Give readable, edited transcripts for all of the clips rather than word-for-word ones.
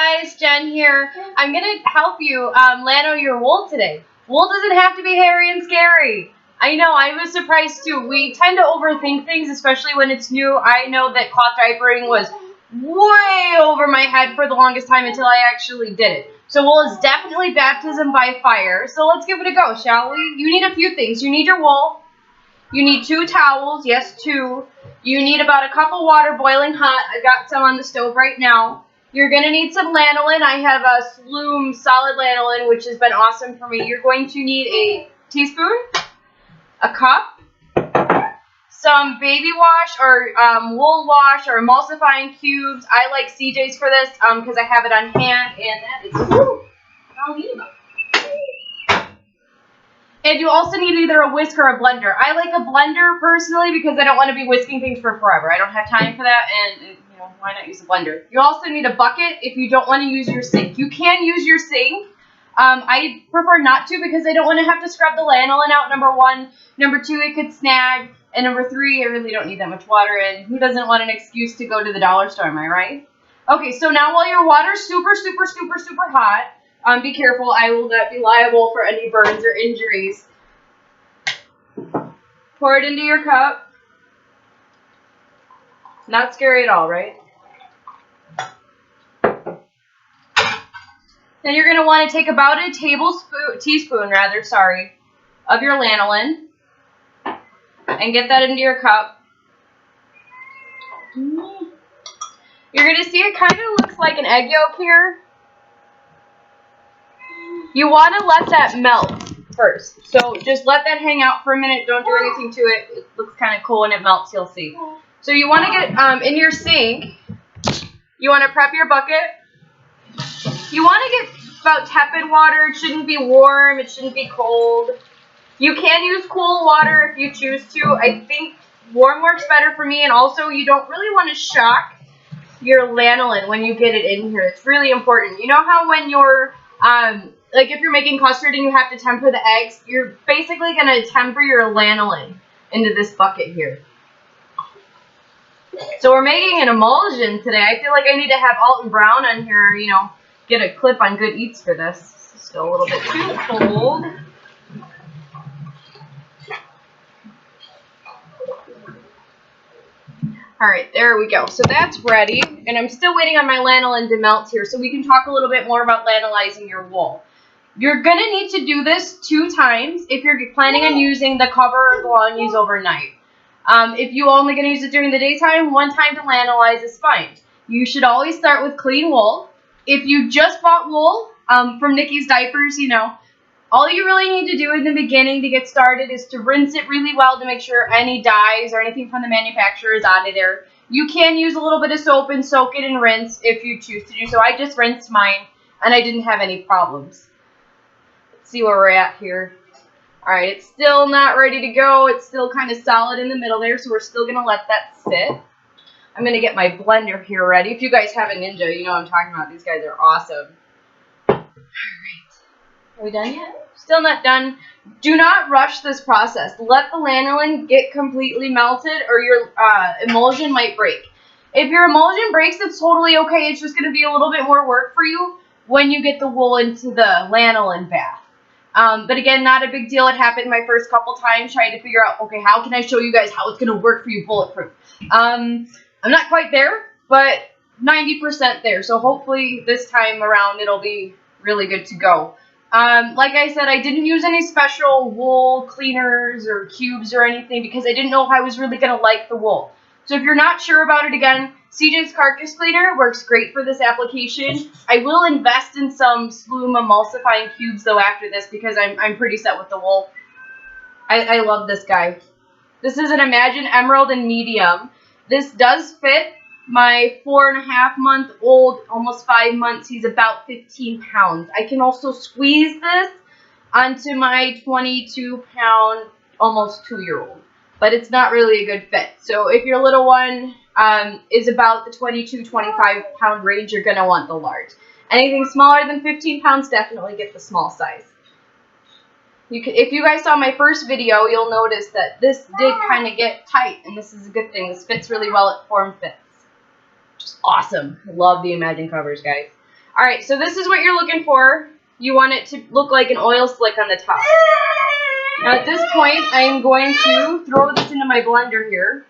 guys, Jen here. I'm going to help you Lano your wool today. Wool doesn't have to be hairy and scary. I know, I was surprised too. We tend to overthink things, especially when it's new. I know that cloth diapering was way over my head for the longest time until I actually did it. So wool is definitely baptism by fire. So let's give it a go, shall we? You need a few things. You need your wool. You need 2 towels. Yes, 2. You need about a cup of water boiling hot. I got some on the stove right now. You're going to need some lanolin. I have a Sloom solid lanolin, which has been awesome for me. You're going to need a teaspoon, a cup, some baby wash or wool wash or emulsifying cubes. I like CJ's for this because I have it on hand, and that is And you also need either a whisk or a blender. I like a blender personally because I don't want to be whisking things for forever. I don't have time for that, and why not use a blender? You also need a bucket if you don't want to use your sink. You can use your sink. I prefer not to because I don't want to have to scrub the lanolin out, number 1. Number 2, it could snag. And number 3, I really don't need that much water, and who doesn't want an excuse to go to the dollar store, am I right? Okay, so now while your water's super hot, be careful, I will not be liable for any burns or injuries. Pour it into your cup. Not scary at all, right? Then you're going to want to take about a teaspoon of your lanolin and get that into your cup. You're going to see it kind of looks like an egg yolk here. You want to let that melt first. So just let that hang out for a minute. Don't do anything to it. It looks kind of cool when it melts, you'll see. So you want to get in your sink. You want to prep your bucket. You want to get about tepid water. It shouldn't be warm. It shouldn't be cold. You can use cool water if you choose to. I think warm works better for me. And also, you don't really want to shock your lanolin when you get it in here. It's really important. You know how when you're, like if you're making custard and you have to temper the eggs, you're basically going to temper your lanolin into this bucket here. So we're making an emulsion today. I feel like I need to have Alton Brown on here, get a clip on Good Eats for this. It's still a little bit too cold. All right, there we go. So that's ready, and I'm still waiting on my lanolin to melt here so we can talk a little bit more about lanolizing your wool. You're going to need to do this 2 times if you're planning on using the cover or glue use overnight. If you're only going to use it during the daytime, 1 time to lanolize is fine. You should always start with clean wool. If you just bought wool from Nikki's Diapers, all you really need to do in the beginning to get started is to rinse it really well to make sure any dyes or anything from the manufacturer is out of there. You can use a little bit of soap and soak it and rinse if you choose to do so. I just rinsed mine and I didn't have any problems. Let's see where we're at here. All right, it's still not ready to go. It's still kind of solid in the middle there, so we're still going to let that sit. I'm going to get my blender here ready. If you guys have a Ninja, you know what I'm talking about. These guys are awesome. All right. Are we done yet? Still not done. Do not rush this process. Let the lanolin get completely melted or your emulsion might break. If your emulsion breaks, it's totally okay. It's just going to be a little bit more work for you when you get the wool into the lanolin bath. But again, not a big deal. It happened my first couple times trying to figure out, okay, how can I show you guys how it's going to work for you bulletproof? I'm not quite there, but 90% there. So hopefully this time around it'll be really good to go. Like I said, I didn't use any special wool cleaners or cubes or anything because I didn't know if I was really going to like the wool. So if you're not sure about it, again, CJ's Carcass Cleaner works great for this application. I will invest in some Sloom emulsifying cubes, though, after this because I'm pretty set with the wool. I love this guy. This is an Imagine Emerald in medium. This does fit my 4.5-month-old, almost 5 months. He's about 15 pounds. I can also squeeze this onto my 22-pound, almost 2-year-old. But it's not really a good fit. So if your little one is about the 22-25 pound range, you're going to want the large. Anything smaller than 15 pounds, definitely get the small size. If you guys saw my first video, you'll notice that this did kind of get tight, and this is a good thing. This fits really well. It form fits. Just awesome. I love the Imagine covers, guys. Alright, so this is what you're looking for. You want it to look like an oil slick on the top. Now at this point, I am going to throw this into my blender here.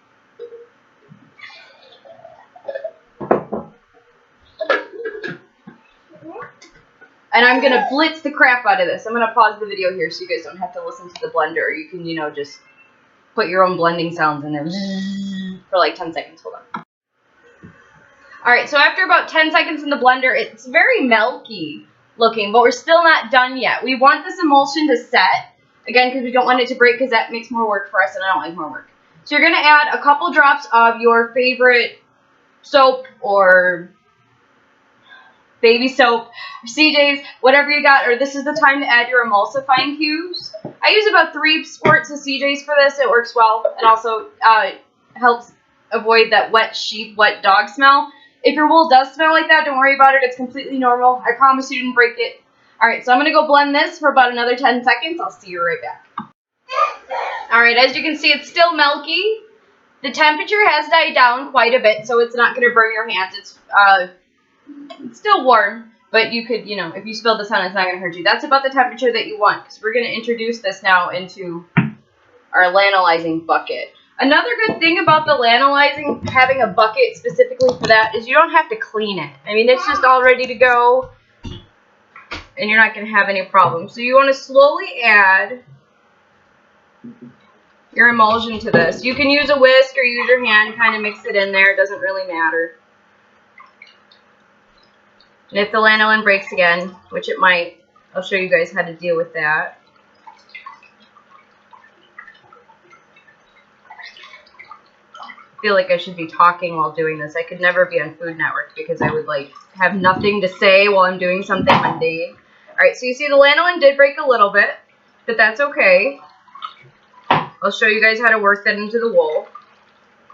And I'm going to blitz the crap out of this. I'm going to pause the video here so you guys don't have to listen to the blender. You can, just put your own blending sounds in there for like 10 seconds. Hold on. Alright, so after about 10 seconds in the blender, it's very milky looking, but we're still not done yet. We want this emulsion to set, again, because we don't want it to break because that makes more work for us and I don't like more work. So you're going to add a couple drops of your favorite soap or baby soap, or CJ's, whatever you got, or this is the time to add your emulsifying cubes. I use about 3 squirts of CJ's for this. It works well. It also helps avoid that wet sheep, wet dog smell. If your wool does smell like that, don't worry about it. It's completely normal. I promise you didn't break it. Alright, so I'm going to go blend this for about another 10 seconds. I'll see you right back. Alright, as you can see, it's still milky. The temperature has died down quite a bit, so it's not going to burn your hands. It's still warm, but you could, if you spill this on, it's not going to hurt you. That's about the temperature that you want, because we're going to introduce this now into our lanolizing bucket. Another good thing about the lanolizing, having a bucket specifically for that, is you don't have to clean it. I mean, it's just all ready to go, and you're not going to have any problems. So you want to slowly add your emulsion to this. You can use a whisk or use your hand, kind of mix it in there. It doesn't really matter. And if the lanolin breaks again, which it might, I'll show you guys how to deal with that. I feel like I should be talking while doing this. I could never be on Food Network because I would have nothing to say while I'm doing something mundane. Alright, so you see the lanolin did break a little bit, but that's okay. I'll show you guys how to work that into the wool.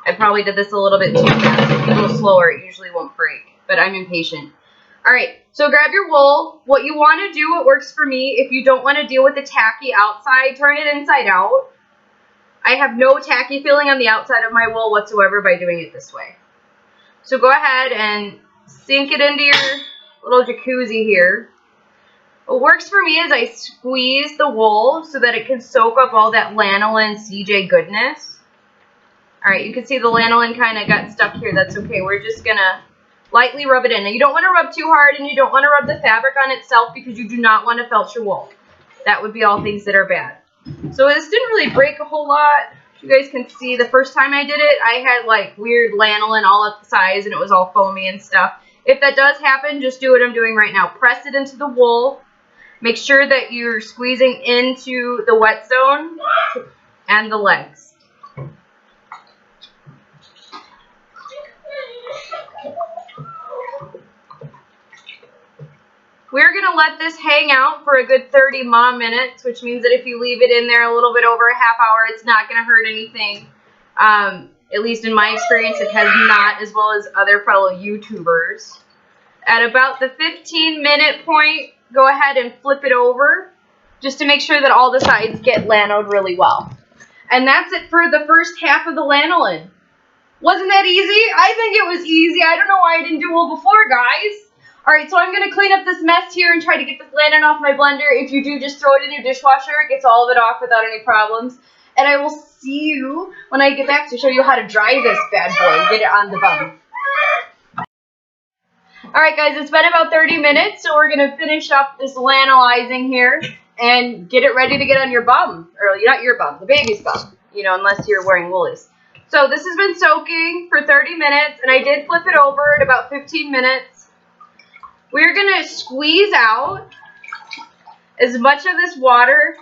I probably did this a little bit too fast. If you go slower, it usually won't break, but I'm impatient. Alright, so grab your wool. What you want to do, what works for me, if you don't want to deal with the tacky outside, turn it inside out. I have no tacky feeling on the outside of my wool whatsoever by doing it this way. So go ahead and sink it into your little jacuzzi here. What works for me is I squeeze the wool so that it can soak up all that lanolin CJ goodness. Alright, you can see the lanolin kind of got stuck here. That's okay. We're just going to lightly rub it in. Now, you don't want to rub too hard, and you don't want to rub the fabric on itself because you do not want to felt your wool. That would be all things that are bad. So this didn't really break a whole lot. You guys can see the first time I did it, I had weird lanolin all up the sides, and it was all foamy and stuff. If that does happen, just do what I'm doing right now. Press it into the wool. Make sure that you're squeezing into the wet zone and the legs. We're going to let this hang out for a good 30 minutes, which means that if you leave it in there a little bit over a half hour, it's not going to hurt anything. At least in my experience, it has not, as well as other fellow YouTubers. At about the 15-minute point, go ahead and flip it over, just to make sure that all the sides get lanoed really well. And that's it for the first half of the lanolin. Wasn't that easy? I think it was easy. I don't know why I didn't do it before, guys. Alright, so I'm going to clean up this mess here and try to get this lanolin off my blender. If you do, just throw it in your dishwasher. It gets all of it off without any problems. And I will see you when I get back to show you how to dry this bad boy and get it on the bum. Alright guys, it's been about 30 minutes, so we're going to finish up this lanolizing here and get it ready to get on your bum. Or not your bum, the baby's bum, unless you're wearing woolies. So this has been soaking for 30 minutes, and I did flip it over at about 15 minutes. We're going to squeeze out as much of this water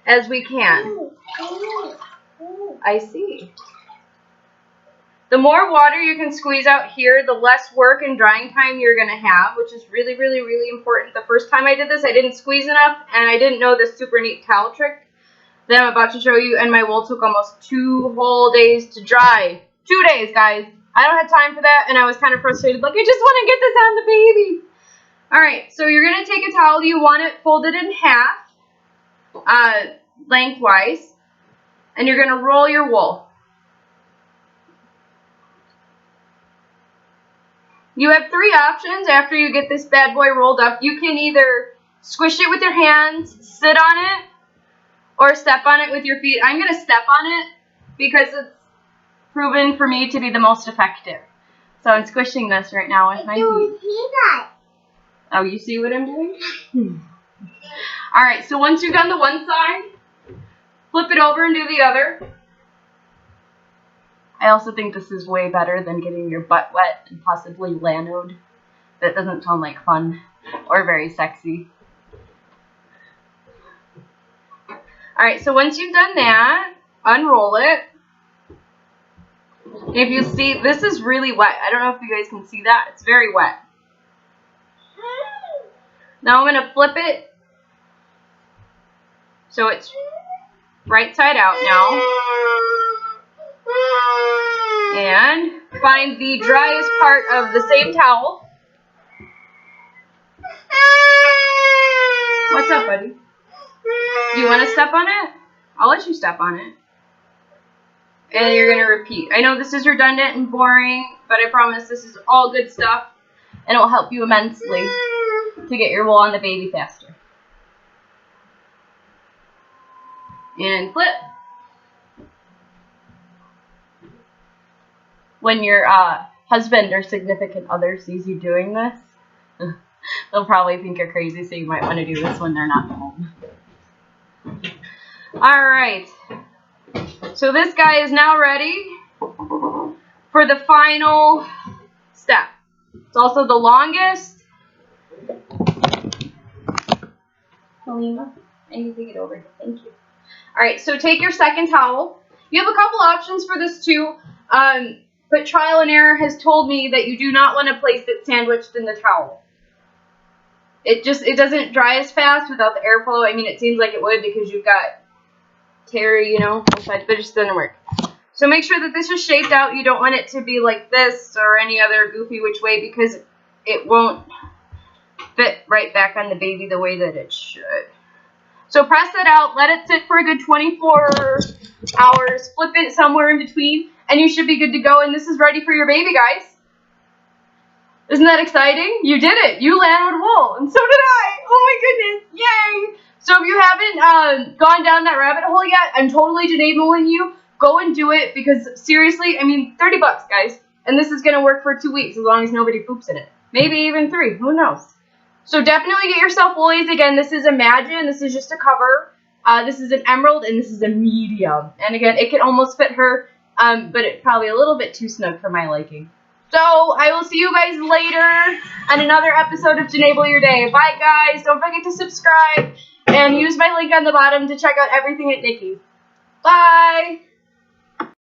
as we can. I see. The more water you can squeeze out here, the less work and drying time you're going to have, which is really, really, really important. The first time I did this, I didn't squeeze enough, and I didn't know this super neat towel trick that I'm about to show you, and my wool took almost 2 whole days to dry. 2 days, guys. I don't have time for that, and I was kind of frustrated. I just want to get this on the baby. Alright, so you're going to take a towel. You want it folded in half, lengthwise, and you're going to roll your wool. You have 3 options after you get this bad boy rolled up. You can either squish it with your hands, sit on it, or step on it with your feet. I'm going to step on it because it's proven for me to be the most effective. So I'm squishing this right now with my feet. Oh, you see what I'm doing? Alright, so once you've done the one side, flip it over and do the other. I also think this is way better than getting your butt wet and possibly lanoed. That doesn't sound like fun or very sexy. Alright, so once you've done that, unroll it. If you see, this is really wet. I don't know if you guys can see that. It's very wet. Now I'm going to flip it so it's right side out now. And find the driest part of the same towel. What's up, buddy? You want to step on it? I'll let you step on it. And you're going to repeat. I know this is redundant and boring, but I promise this is all good stuff. And it will help you immensely to get your wool on the baby faster. And flip. When your husband or significant other sees you doing this, they'll probably think you're crazy, so you might want to do this when they're not home. Alright. So this guy is now ready for the final step. It's also the longest. Halima, I need to get over here. Thank you. Alright, so take your second towel. You have a couple options for this too, but trial and error has told me that you do not want to place it sandwiched in the towel. It doesn't dry as fast without the airflow. I mean, it seems like it would because you've got terry, you know, both sides, but it just doesn't work. So make sure that this is shaped out. You don't want it to be like this or any other goofy which way because it won't fit right back on the baby the way that it should. So press it out, let it sit for a good 24 hours, flip it somewhere in between, and you should be good to go. And this is ready for your baby, guys. Isn't that exciting? You did it. You lanoed wool, and so did I. Oh my goodness, yay! So if you haven't gone down that rabbit hole yet, I'm totally enabling you. Go and do it because seriously, I mean, 30 bucks, guys. And this is going to work for 2 weeks as long as nobody poops in it. Maybe even 3, who knows? So definitely get yourself woolies. Again, this is Imagine. This is just a cover. This is an emerald, and this is a medium. And again, it can almost fit her, but it's probably a little bit too snug for my liking. So I will see you guys later on another episode of Jenable Your Day. Bye, guys. Don't forget to subscribe and use my link on the bottom to check out everything at Nikki's. Bye.